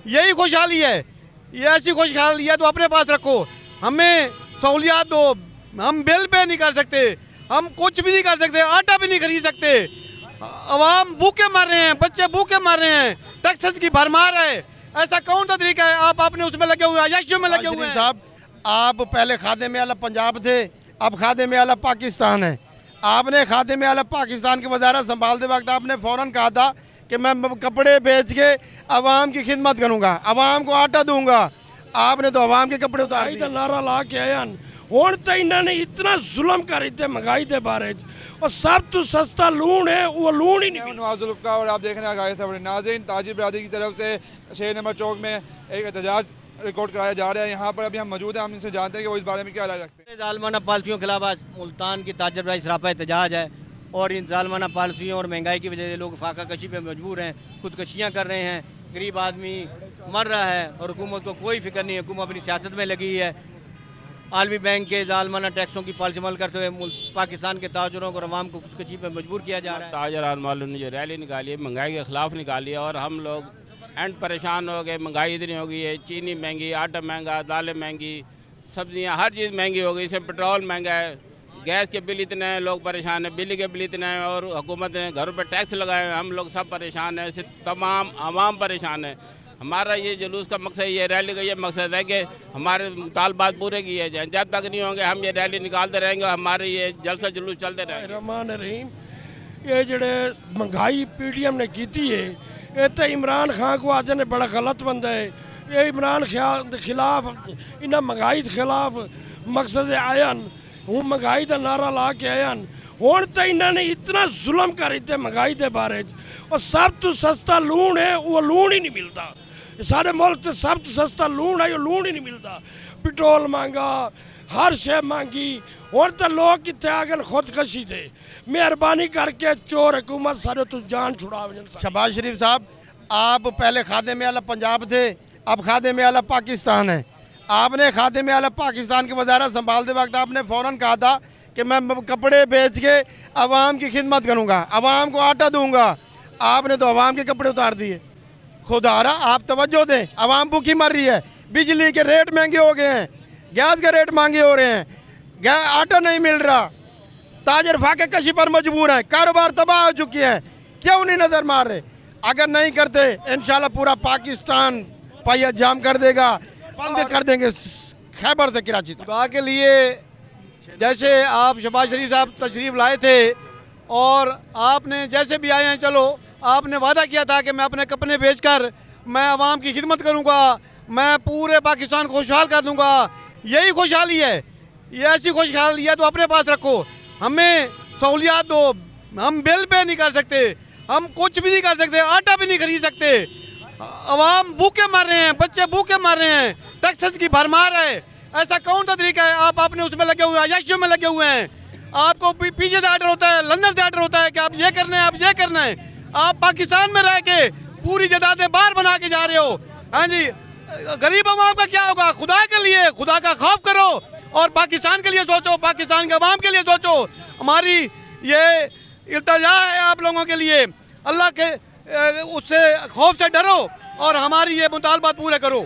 यही खुशहाली है। ये ऐसी खुशहाली है तो अपने पास रखो, हमें सहूलियात दो। हम बिल पे नहीं कर सकते, हम कुछ भी नहीं कर सकते, आटा भी नहीं खरीद सकते। अवाम भूखे मर रहे हैं, बच्चे भूखे मर रहे हैं, टैक्सेस की भरमार है। ऐसा कौन सा तरीका है? आप अपने उसमें लगे हुए हैं, अयाशियों में लगे हुए हैं। साहब, आप पहले खादिम आला पंजाब थे, अब खादिम आला पाकिस्तान है। आपने खादिम आला पाकिस्तान की वज़ारत संभालते वक्त आपने फ़ौरन कहा था कि मैं कपड़े बेच के अवाम की खिदमत करूँगा, अवाम को आटा दूंगा। आपने तो अवाम के कपड़े उतार दिए। नारा ला के आया हुण तो इन्होंने इतना जुल्म कर दिते महंगाई के बारे और सब तो सस्ता लून है, वो लून ही नहीं। नवाज जुल्फ़ और आप देख रहे हैं आगे से नाज़रीन, ताजिर बरादरी की तरफ से 6 नंबर चौक में एक एहतजाज रिकॉर्ड कराया जा रहा है। यहाँ पर अभी हम मौजूद हैं, हम इनसे जानते हैं कि वो इस बारे में क्या राय रखते हैं। ज़ालमाना पॉलिसियों के खिलाफ आज मुल्तान की ताजर बरादरी सरापा एहतजाज है और इन ज़ालमाना पॉलिसियों और महंगाई की वजह से लोग फाका कशी पे मजबूर हैं, खुदकशियाँ कर रहे हैं, गरीब आदमी मर रहा है और हुकूमत को कोई फिक्र नहीं है। हुकूमत अपनी सियासत में लगी है। आलमी बैंक के ज़ालमाना टैक्सों की पॉलिसी अमल करते हुए पाकिस्तान के ताजरों को और अवाम को खुदकशी पे मजबूर किया जा रहा है। ताजर मालूम ने जो रैली निकाली है, महंगाई के ख़िलाफ़ निकाली है और हम लोग एंड परेशान हो गए। महंगाई इतनी हो गई है, चीनी महंगी, आटा महंगा, दालें महंगी, सब्जियां, हर चीज़ महंगी हो गई। इसमें पेट्रोल महंगा है, गैस के बिल इतने हैं, लोग परेशान हैं, बिजली के बिल इतने हैं और हुकूमत ने घरों पर टैक्स लगाए हैं। हम लोग सब परेशान हैं, इससे तमाम आवाम परेशान है। हमारा ये जुलूस का मकसद, ये रैली का ये मकसद है कि हमारे मुतालबात पूरे किए जाएँ। जब तक नहीं होंगे हम ये रैली निकालते रहेंगे, हमारे ये जलसा जुलूस चलते रहेंगे। रहमान रहीम, ये जड़े महंगाई PDM ने की है, ये तो इमरान खान को आज ने बड़ा गलत बंदा है। ये इमरान खान के खिलाफ, इन्हें महंगाई के खिलाफ मकसद आयन, हूँ महंगाई का नारा ला के आयन हुण तो इन्होंने इतना जुल्म कर दिते महंगाई के बारे और सब तो सस्ता लून है, वो लून ही नहीं मिलता। सारे मुल्क से सब तो सस्ता लून है, वो लून ही नहीं मिलता। पेट्रोल महंगा, हर शे महंगी। हुण तो लोग कितने आ गए खुदकशी थे। मेहरबानी करके चोर हुकूमत सारे तो जान छुड़ावे। शहबाज शरीफ साहब, आप पहले खादिम आला पंजाब थे, अब खादिम आला पाकिस्तान है। आपने खादिम आला पाकिस्तान की वज़ारत संभालते वक्त आपने फ़ौरन कहा था कि मैं कपड़े बेच के अवाम की खिदमत करूँगा, अवाम को आटा दूंगा। आपने तो अवाम के कपड़े उतार दिए। खुदारा आप तवज्जो दें, अवाम भूखी मर रही है, बिजली के रेट महंगे हो गए हैं, गैस के रेट महंगे हो रहे हैं, आटा नहीं मिल रहा, ताजर फाके कशी पर मजबूर हैं, कारोबार तबाह हो चुके हैं। क्यों नहीं नज़र मार रहे? अगर नहीं करते इंशाल्लाह पूरा पाकिस्तान पहिया जाम कर देगा, बंद कर देंगे खैबर से कराची तक। दफा के लिए जैसे आप शहबाज शरीफ साहब तशरीफ़ लाए थे और आपने जैसे भी आए हैं, चलो आपने वादा किया था कि मैं अपने कपड़े बेचकर मैं अवाम की खिदमत करूंगा, मैं पूरे पाकिस्तान को खुशहाल कर दूंगा। यही खुशहाली है। ये ऐसी खुशहाली है तो अपने पास रखो, हमें सहूलियात दो। हम बिल पे नहीं कर सकते, हम कुछ भी नहीं कर सकते, आटा भी नहीं खरीद सकते। अवाम भूखे मर रहे हैं, बच्चे भूखे मर रहे हैं, टैक्सेस की भरमार है। ऐसा कौन सा तरीका है? आप अपने उसमें लगे हुए हैं, अयाशियों में लगे हुए हैं। आपको पीछे से आर्डर होता है, लंदन से आर्डर होता है कि आप ये करना है, आप ये करना है। आप पाकिस्तान में रह के पूरी जायदादें बाहर बना के जा रहे हो। हाँ जी, गरीब अवाम का क्या होगा? खुदा के लिए, खुदा का खौफ करो और पाकिस्तान के लिए सोचो, पाकिस्तान के अवाम के लिए सोचो। हमारी ये इल्तिजा है आप लोगों के लिए, अल्लाह के उससे खौफ से डरो और हमारी ये मुतालबात पूरे करो।